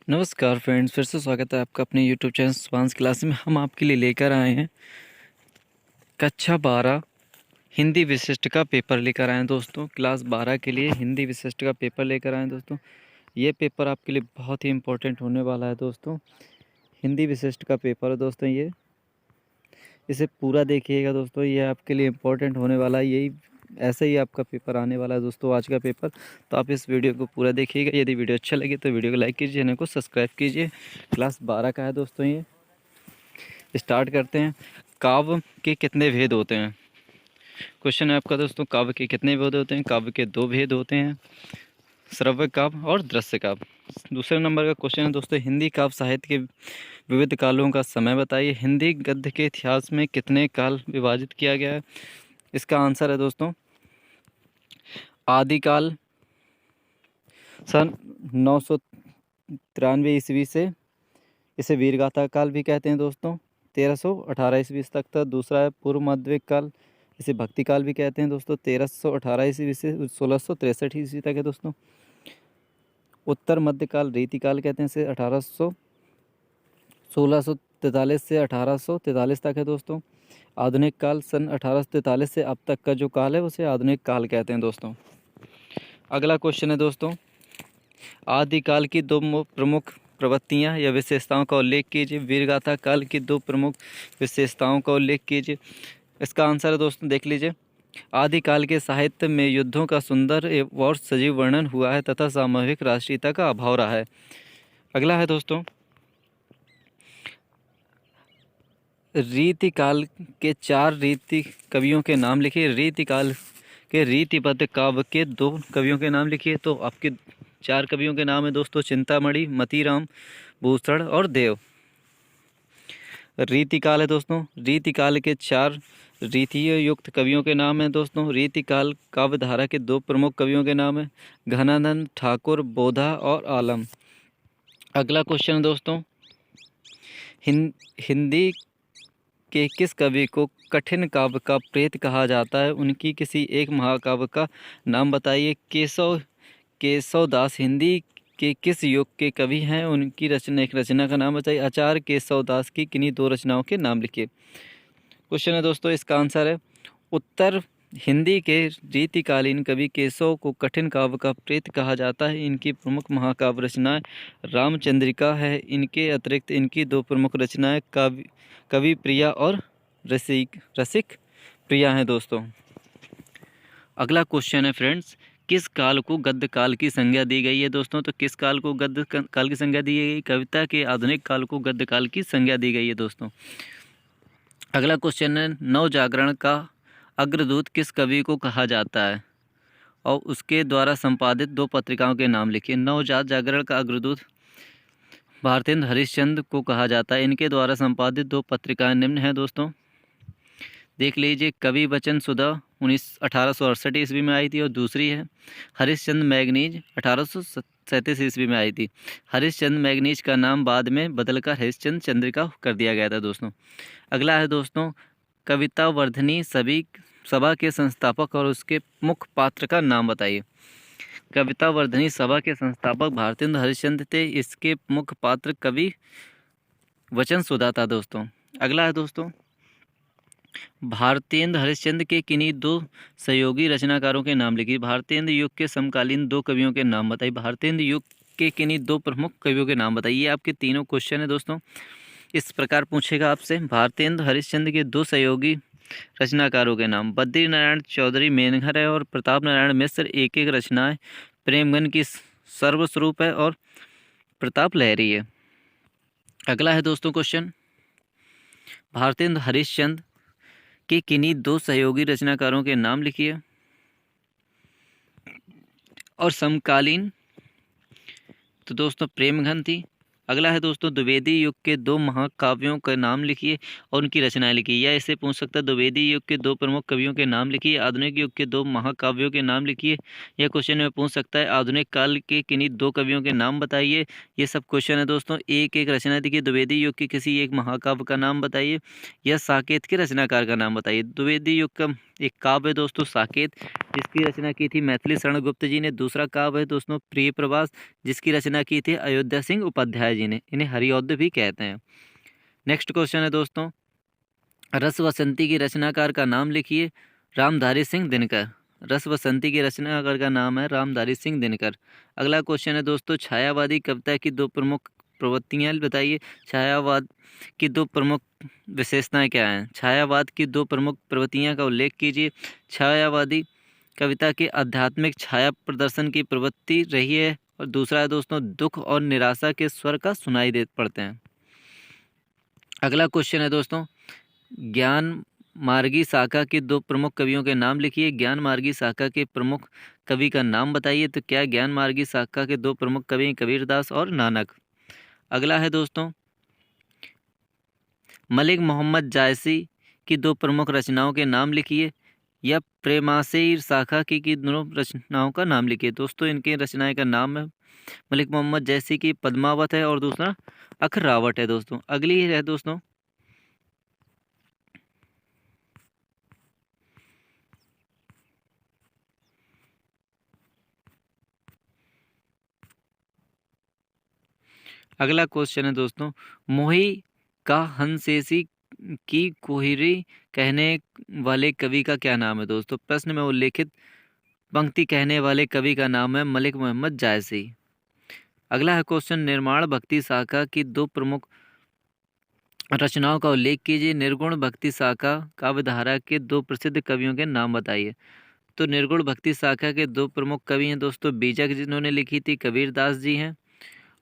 नमस्कार फ्रेंड्स, फिर से स्वागत है आपका अपने यूट्यूब चैनल स्वांस क्लास में। हम आपके लिए लेकर आए हैं कक्षा 12 हिंदी विशिष्ट का पेपर लेकर आए हैं दोस्तों। क्लास 12 के लिए हिंदी विशिष्ट का पेपर लेकर आए हैं दोस्तों। ये पेपर आपके लिए बहुत ही इम्पोर्टेंट होने वाला है दोस्तों। हिंदी विशिष्ट का पेपर है दोस्तों, ये इसे पूरा देखिएगा दोस्तों। ये आपके लिए इम्पोर्टेंट होने वाला है, यही ऐसे ही आपका पेपर आने वाला है दोस्तों, आज का पेपर। तो आप इस वीडियो को पूरा देखिएगा। यदि वीडियो अच्छा लगे तो वीडियो को लाइक कीजिए, चैनल को सब्सक्राइब कीजिए। क्लास 12 का है दोस्तों। ये स्टार्ट करते हैं। काव्य के कितने भेद होते हैं? क्वेश्चन है आपका दोस्तों, काव्य के कितने भेद होते हैं? काव्य के 2 भेद होते हैं, श्रव्य काव्य और दृश्य काव्य। दूसरे नंबर का क्वेश्चन है दोस्तों, हिंदी काव्य साहित्य के विविध कालों का समय बताइए। हिंदी गद्य के इतिहास में कितने काल विभाजित किया गया है? इसका आंसर है दोस्तों आदिकाल सन 993 ईस्वी से, इसे वीरगाथा काल भी कहते हैं दोस्तों, 1318 ईस्वी तक था। दूसरा है पूर्व माध्यमिक काल, इसे भक्ति काल भी कहते हैं दोस्तों, 1318 ईस्वी से 1663 ईस्वी तक है दोस्तों। उत्तर मध्यकाल रीतिकाल कहते हैं इसे, 1643 से 1843 तक है दोस्तों। आधुनिक काल सन 1843 से अब तक का जो काल है उसे आधुनिक काल कहते हैं दोस्तों। अगला क्वेश्चन है दोस्तों, आदिकाल की 2 प्रमुख प्रवृत्तियाँ या विशेषताओं का उल्लेख कीजिए। वीरगाथा काल की 2 प्रमुख विशेषताओं का उल्लेख कीजिए। इसका आंसर है दोस्तों, देख लीजिए। आदिकाल के साहित्य में युद्धों का सुंदर और सजीव वर्णन हुआ है तथा सामूहिक राष्ट्रीयता का अभाव रहा है। अगला है दोस्तों, रीतिकाल के 4 रीति कवियों के नाम लिखिए। रीतिकाल के रीतिबद्ध काव्य के 2 कवियों के नाम लिखिए। तो आपके 4 कवियों के नाम है दोस्तों, चिंतामणि, मतीराम, भूषण और देव। रीतिकाल है दोस्तों, रीतिकाल के 4 रीतियों युक्त कवियों के नाम हैं दोस्तों। रीतिकाल काव्यधारा के 2 प्रमुख कवियों के नाम हैं, घनानंद ठाकुर, बोधा और आलम। अगला क्वेश्चन है दोस्तों, हिंदी के किस कवि को कठिन काव्य का प्रेत कहा जाता है? उनकी किसी एक महाकाव्य का नाम बताइए। केशवदास हिंदी के किस युग के कवि हैं? उनकी एक रचना का नाम बताइए। आचार्य केशवदास की किन्हीं 2 रचनाओं के नाम लिखिए। क्वेश्चन है दोस्तों, इसका आंसर है उत्तर। हिंदी के रीतिकालीन कवि केशव को कठिन काव्य का प्रेत कहा जाता है। इनकी प्रमुख महाकाव्य रचनाएं रामचंद्रिका है। इनके अतिरिक्त इनकी 2 प्रमुख रचनाएं कवि प्रिया और रसिक प्रिया हैं दोस्तों। अगला क्वेश्चन है फ्रेंड्स, किस काल को गद्य काल की संज्ञा दी गई है दोस्तों? तो किस काल को गद्य काल की संज्ञा दी गई? कविता के आधुनिक काल को गद्य काल की संज्ञा दी गई है दोस्तों। अगला क्वेश्चन है, नवजागरण का अग्रदूत किस कवि को कहा जाता है और उसके द्वारा संपादित 2 पत्रिकाओं के नाम लिखिए। नवजागरण का अग्रदूत भारतेंद्र हरिश्चंद्र को कहा जाता है। इनके द्वारा संपादित 2 पत्रिकाएं निम्न हैं दोस्तों, देख लीजिए। कवि वचन सुधा 1868 ईस्वी में आई थी और दूसरी है हरिश्चंद्र मैगनीज 1837 ईस्वी में आई थी। हरिश्चंद्र मैगनीज का नाम बाद में बदलकर हरिश्चंद्र चंद्रिका कर दिया गया था दोस्तों। अगला है दोस्तों, कविता वर्धनी सभा के संस्थापक और उसके मुख्य पात्र का नाम बताइए। कविता वर्धनी सभा के संस्थापक भारतेंद्र हरिश्चंद्र थे। इसके मुख्य पात्र कवि वचन सुधा था दोस्तों। अगला है दोस्तों, भारतेंद्र हरिश्चंद्र के किन्हीं 2 सहयोगी रचनाकारों के नाम लिखिए। भारतेंद्र युग के समकालीन 2 कवियों के नाम बताइए। भारतेंद्र युग के किन्हीं 2 प्रमुख कवियों के नाम बताइए। आपके तीनों क्वेश्चन है दोस्तों, इस प्रकार पूछेगा आपसे। भारतेंद्र हरिश्चंद्र के 2 सहयोगी रचनाकारों के नाम, बद्री नारायण चौधरी मेनघर है और प्रताप नारायण मिश्र। एक रचनाएं प्रेमगन की सर्वस्वरूप है और प्रताप लहरी है। अगला है दोस्तों क्वेश्चन, भारतेंद्र हरिश्चंद्र के किन्हीं 2 सहयोगी रचनाकारों के नाम लिखिए और समकालीन। तो दोस्तों प्रेमघन थी। अगला है दोस्तों, द्विवेदी युग के दो महाकाव्यों का नाम लिखिए और उनकी रचनाएं लिखिए। या इसे पूछ सकता है, द्विवेदी युग के दो प्रमुख कवियों के नाम लिखिए, आधुनिक युग के दो महाकाव्यों के नाम लिखिए। यह क्वेश्चन में पूछ सकता है, आधुनिक काल के किन्हीं दो कवियों के नाम बताइए। ये सब क्वेश्चन है दोस्तों। एक एक रचना देखिए, द्विवेदी युग के किसी एक महाकाव्य का नाम बताइए या साकेत के रचनाकार का नाम बताइए। द्विवेदी युग का एक काव्य है दोस्तों साकेत, जिसकी रचना की थी मैथिली शरण गुप्त जी ने। दूसरा काव्य है दोस्तों प्रिय प्रवास, जिसकी रचना की थी अयोध्या सिंह उपाध्याय जी ने। इन्हें हरिऔध भी कहते हैं। नेक्स्ट क्वेश्चन है दोस्तों, रस वसंती की रचनाकार का नाम लिखिए। रामधारी सिंह दिनकर। रस वसंती के रचनाकार का नाम है रामधारी सिंह दिनकर। अगला क्वेश्चन है दोस्तों, छायावादी कविता की दो प्रमुख प्रवृत्तियां बताइए। छायावाद की दो प्रमुख विशेषताएं क्या हैं? छायावाद की दो प्रमुख प्रवृत्तियां का उल्लेख कीजिए। छायावादी कविता के आध्यात्मिक छाया प्रदर्शन की प्रवृत्ति रही है। और दूसरा है दोस्तों, दुख और निराशा के स्वर का सुनाई दे पड़ते हैं। अगला क्वेश्चन है दोस्तों, ज्ञान मार्गी शाखा के दो प्रमुख कवियों के नाम लिखिए। ज्ञान मार्गी शाखा के प्रमुख कवि का नाम बताइए। तो क्या ज्ञान मार्गी शाखा के दो प्रमुख कवि हैं? कबीरदास और नानक। अगला है दोस्तों, मलिक मोहम्मद जायसी की दो प्रमुख रचनाओं के नाम लिखिए। या प्रेमासेर शाखा की दोनों रचनाओं का नाम लिखिए। दोस्तों इनके रचनाएं का नाम है, मलिक मोहम्मद जैसी की पद्मावत है और दूसरा अखरावट है दोस्तों। अगली है दोस्तों, अगला क्वेश्चन है दोस्तों, मोही का हंसेसी की कोहिरी कहने वाले कवि का क्या नाम है? दोस्तों प्रश्न में उल्लेखित पंक्ति कहने वाले कवि का नाम है मलिक मोहम्मद जायसी। अगला है क्वेश्चन, निर्माण भक्ति शाखा की दो प्रमुख रचनाओं का उल्लेख कीजिए। निर्गुण भक्ति शाखा काव्यधारा के दो प्रसिद्ध कवियों के नाम बताइए। तो निर्गुण भक्ति शाखा के दो प्रमुख कवि हैं दोस्तों बीजक, जिन्होंने लिखी थी, कबीरदास जी हैं।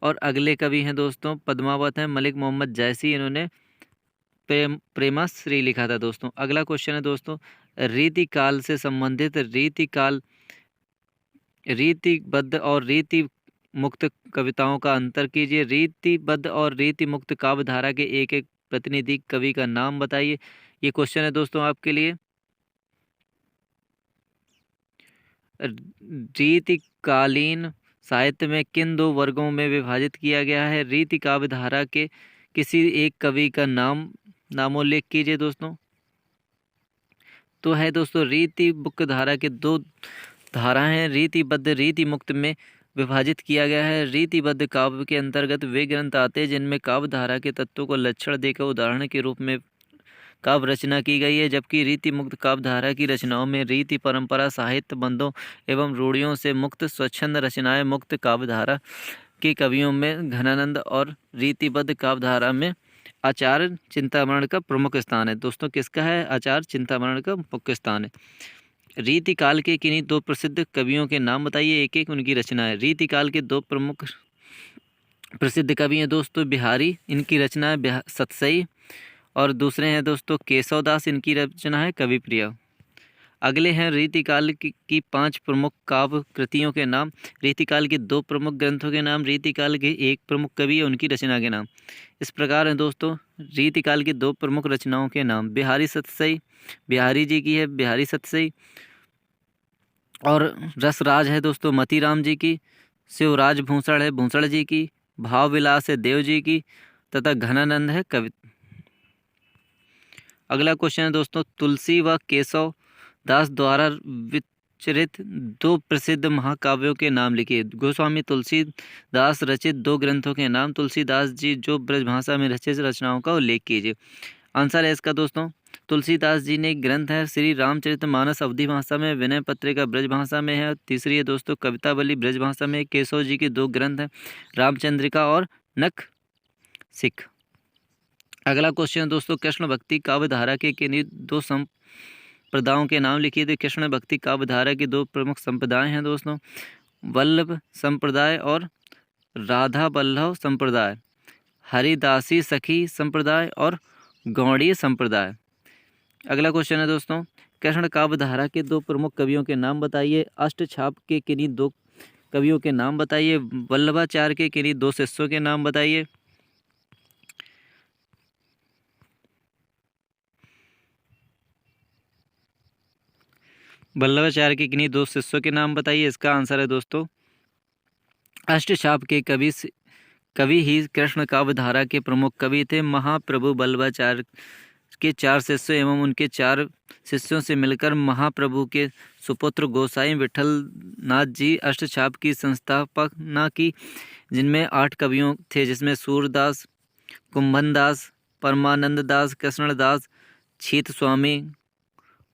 और अगले कवि हैं दोस्तों पद्मावत हैं, मलिक मोहम्मद जायसी, इन्होंने प्रेमाश्री लिखा था दोस्तों। अगला क्वेश्चन है दोस्तों, रीति काल से संबंधित रीतिबद्ध और रीति मुक्त कविताओं का अंतर कीजिए। रीतिबद्ध और रीति मुक्त काव्यधारा के एक एक प्रतिनिधि कवि का नाम बताइए। ये क्वेश्चन है दोस्तों आपके लिए। रीतिकालीन साहित्य में किन दो वर्गों में विभाजित किया गया है? रीति काव्यधारा के किसी एक कवि का नामोल्लेख कीजिए दोस्तों। तो है दोस्तों, रीति मुक्त धारा के दो धाराएं हैं, रीतिबद्ध रीति मुक्त में विभाजित किया गया है। रीतिबद्ध काव्य के अंतर्गत वे ग्रंथ आते हैं जिनमें काव्य धारा के तत्वों को लक्षण देकर उदाहरण के रूप में काव्य रचना की गई है। जबकि रीति मुक्त काव्य धारा की रचनाओं में रीति परंपरा साहित्य बंधों एवं रूढ़ियों से मुक्त स्वच्छंद रचनाएं मुक्त काव्य धारा के कवियों में घनानंद और रीतिबद्ध काव्य धारा में आचार्य चिंतामणि का प्रमुख स्थान है। दोस्तों किसका है? आचार्य चिंतामणि का मुख्य स्थान है। रीति काल के किन्हीं दो प्रसिद्ध कवियों के नाम बताइए, एक एक उनकी रचना है। रीति काल के दो प्रमुख प्रसिद्ध कवि हैं दोस्तों बिहारी, इनकी रचना है सतसई। और दूसरे हैं दोस्तों केशवदास, इनकी रचना है कविप्रिया। अगले हैं रीतिकाल की पांच प्रमुख काव्य कृतियों के नाम, रीतिकाल के दो प्रमुख ग्रंथों के नाम, रीतिकाल के एक प्रमुख कवि और उनकी रचना के नाम। इस प्रकार हैं दोस्तों रीतिकाल की दो प्रमुख रचनाओं के नाम। बिहारी सतसई बिहारी जी की है, बिहारी सतसई। और रसराज है दोस्तों मतीराम जी की। शिवराज भूषण है भूषण जी की। भाव विलास है देव जी की। तथा घनानंद है कवि। अगला क्वेश्चन है दोस्तों, तुलसी व केशव दास द्वारा विचरित दो प्रसिद्ध महाकाव्यों के नाम लिखिए। गोस्वामी तुलसीदास रचित दो ग्रंथों के नाम। तुलसीदास जी जो ब्रजभाषा में रचित रचनाओं का उल्लेख कीजिए। आंसर है इसका दोस्तों, तुलसीदास जी ने एक ग्रंथ है श्री रामचरितमानस अवधी भाषा में, विनय पत्रिका ब्रजभाषा में है। तीसरी है दोस्तों कवितावली ब्रजभाषा में। केशव जी के दो ग्रंथ हैं, रामचंद्रिका और नख सिख। अगला क्वेश्चन है दोस्तों, कृष्ण भक्ति काव्य धारा के किन्हीं दो संप्रदायों के नाम लिखिए। तो कृष्ण भक्ति काव्य धारा की दो प्रमुख संप्रदाय हैं दोस्तों, वल्लभ संप्रदाय और राधा वल्लभ संप्रदाय, हरिदासी सखी संप्रदाय और गौड़ीय संप्रदाय। अगला क्वेश्चन है दोस्तों, कृष्ण काव्य धारा के दो प्रमुख कवियों के नाम बताइए। अष्टछाप के किन्हीं दो कवियों के नाम बताइए। वल्लभाचार्य के किन्हीं दो शिष्यों के नाम बताइए। वल्लभाचार्य के किन्हीं दो शिष्यों के नाम बताइए। इसका आंसर है दोस्तों अष्टचाप के कवि ही कृष्ण काव्य धारा के प्रमुख कवि थे। महाप्रभु वल्लभाचार्य के 4 शिष्यों एवं उनके 4 शिष्यों से मिलकर महाप्रभु के सुपुत्र गोसाई विठल नाथ जी अष्टचाप की संस्थापना की, जिनमें 8 कवियों थे, जिसमें सूरदास, कुंभनदास, परमानंद दास, कृष्णदास, छीत स्वामी,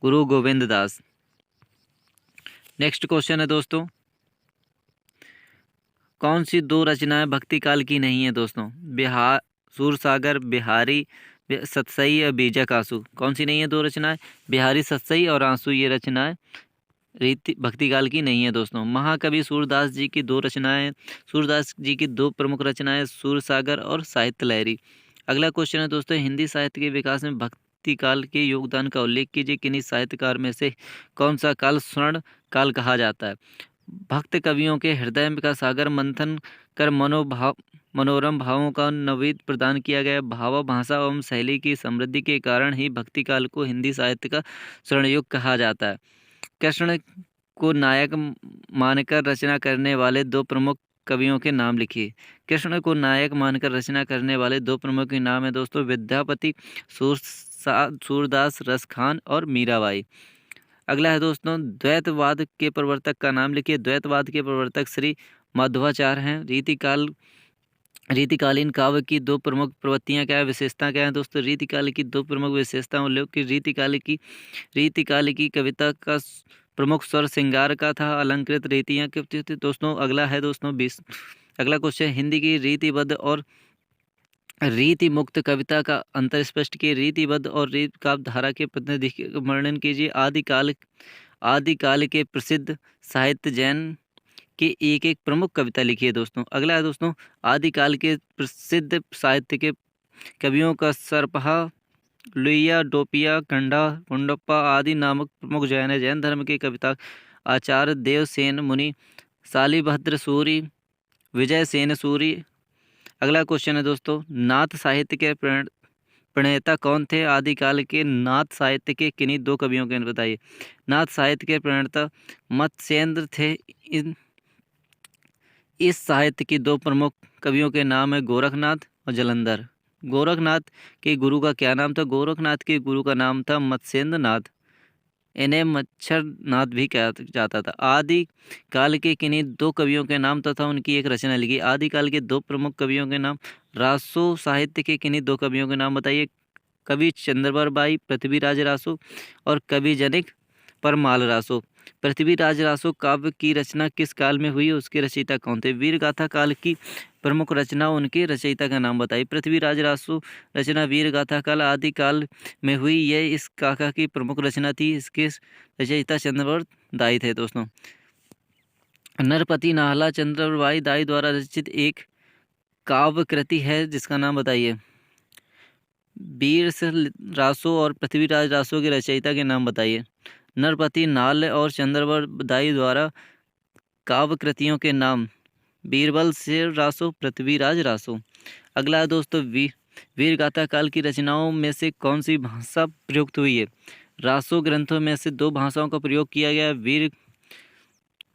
गुरु गोविंद दास। नेक्स्ट क्वेश्चन है दोस्तों, कौन सी 2 रचनाएं भक्ति काल की नहीं है दोस्तों? बिहार सूरसागर, बिहारी सतसई और बीजक आंसू। कौन सी नहीं है 2 रचनाएं? बिहारी सतसई और आंसू, ये रचनाएं रीति भक्ति काल की नहीं है दोस्तों। महाकवि सूरदास जी की 2 रचनाएं, सूरदास जी की 2 प्रमुख रचनाएं सूरसागर और साहित्य लहरी। अगला क्वेश्चन है दोस्तों, हिंदी साहित्य के विकास में भक्ति काल के योगदान का उल्लेख कीजिए। किन्हीं साहित्यकार में से कौन सा काल स्वर्ण काल कहा जाता है? भक्त कवियों के हृदय का सागर मंथन कर मनोरम भावों का नवीन प्रदान किया गया। भाव भाषा एवं शैली की समृद्धि के कारण ही भक्ति काल को हिंदी साहित्य का स्वर्णयुग कहा जाता है। कृष्ण को नायक मानकर रचना करने वाले 2 प्रमुख कवियों के नाम लिखिए। कृष्ण को नायक मानकर रचना करने वाले 2 प्रमुख के नाम है दोस्तों विद्यापति सूरदास रसखान और मीराबाई। अगला है दोस्तों, द्वैतवाद के प्रवर्तक का नाम लिखिए। द्वैतवाद के प्रवर्तक श्री माधवाचार्य हैं। रीतिकालीन काव्य की 2 प्रमुख प्रवृत्तियां क्या है, विशेषता क्या है दोस्तों? रीतिकाल की 2 प्रमुख विशेषताओं उल्लेख की। रीतिकाल की कविता का प्रमुख स्वर श्रृंगार का था, अलंकृत रीतियां थी दोस्तों। अगला है दोस्तों 20। अगला क्वेश्चन, हिंदी की रीतिबद्ध और रीति मुक्त कविता का अंतर स्पष्ट किए। रीतिबद्ध और रीति काव्य धारा के प्रतिनिधि का वर्णन कीजिए। आदिकाल के प्रसिद्ध साहित्य जैन के एक प्रमुख कविता लिखिए दोस्तों। अगला है दोस्तों, आदिकाल के प्रसिद्ध साहित्य के कवियों का सरपहा, लुइया, डोपिया, कंडा, गुंडप्पा आदि नामक प्रमुख जैन है। जैन धर्म के कविता आचार्य देवसेन मुनि, शालिभद्र सूरि, विजय सेन सूरि। अगला क्वेश्चन है दोस्तों, नाथ साहित्य के प्रणेता कौन थे? आदिकाल के नाथ साहित्य के किन्हीं 2 कवियों के बताइए। नाथ साहित्य के प्रणेता मत्स्येंद्र थे। इस साहित्य की 2 प्रमुख कवियों के नाम है गोरखनाथ और जलंधर। गोरखनाथ के गुरु का क्या नाम था? गोरखनाथ के गुरु का नाम था मत्स्येंद्र नाथ, इन्हें मच्छर नाथ भी कहा जाता था। आदि काल के किन्हीं 2 कवियों के नाम तथा उनकी एक रचना लिखी। आदि काल के 2 प्रमुख कवियों के नाम। रासो साहित्य के किन्हीं 2 कवियों के नाम बताइए। कवि चंद्रबर बाई, पृथ्वीराज रासो और कवि जनिक परमाल रासो। पृथ्वीराज रासो काव्य की रचना किस काल में हुई, उसके रचयिता कौन थे? वीर गाथा काल की प्रमुख रचना, उनके रचयिता का नाम बताइए। पृथ्वीराज रासो रचना वीर गाथा काल आदि काल में हुई, यह इस काका की प्रमुख रचना थी। इसके रचयिता चंद्रवर दाई थे दोस्तों। नरपति नाहला चंद्रबाई दाई द्वारा रचित एक काव्य कृति है, जिसका नाम बताइए। वीर रासो और पृथ्वीराज रासो के रचयिता के नाम बताइए। नरपति नाल और चंद्रवर दाई द्वारा काव्य कृतियों के नाम बीरबल शेर रासो, पृथ्वीराज रासो। अगला है दोस्तों, वीर गाथा काल की रचनाओं में से कौन सी भाषा प्रयुक्त हुई है? रासो ग्रंथों में से 2 भाषाओं का प्रयोग किया गया है।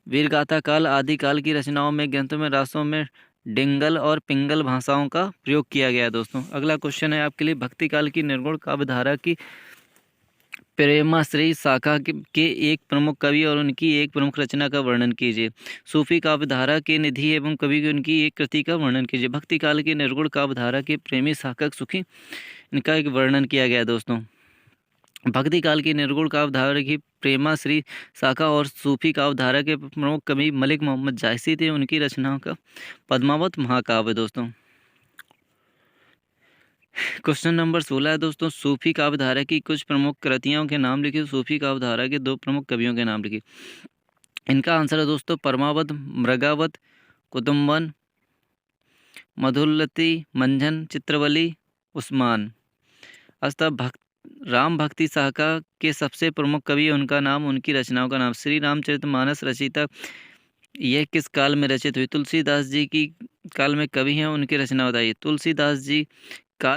वीर गाथा काल आदिकाल की रचनाओं में ग्रंथों में रासों में डिंगल और पिंगल भाषाओं का प्रयोग किया गया है दोस्तों। अगला क्वेश्चन है आपके लिए, भक्ति काल की निर्गुण काव्य धारा की प्रेमाश्री शाखा के एक प्रमुख कवि और उनकी एक प्रमुख रचना का वर्णन कीजिए। सूफी काव्य धारा के निधि एवं कवि की उनकी एक कृति का वर्णन कीजिए। भक्ति काल की निर्गुण काव्य धारा के प्रेमी शाखा सुखी, इनका एक वर्णन किया गया दोस्तों। भक्ति काल की निर्गुण काव्य धारा की प्रेमाश्री शाखा और सूफी काव्य धारा के प्रमुख कवि मलिक मोहम्मद जायसी थे। उनकी रचनाओं का पद्मावत महाकाव्य दोस्तों। क्वेश्चन नंबर 16 है दोस्तों, सूफी काव्य धारा की कुछ प्रमुख कृतियों के नाम लिखिए। सूफी काव्य धारा के 2 प्रमुख कवियों के नाम लिखिए। इनका आंसर है दोस्तों परमावत, मृगावत, कुतुम्बन, मधुलती, मंझन, चित्रवली, उस्मान। अस्तः राम भक्ति शाखा के सबसे प्रमुख कवि, उनका नाम, उनकी रचनाओं का नाम। श्री रामचरितमानस रचयिता यह किस काल में रचित हुई? तुलसीदास जी की काल में कवि हैं, उनकी रचना बताइए। तुलसीदास जी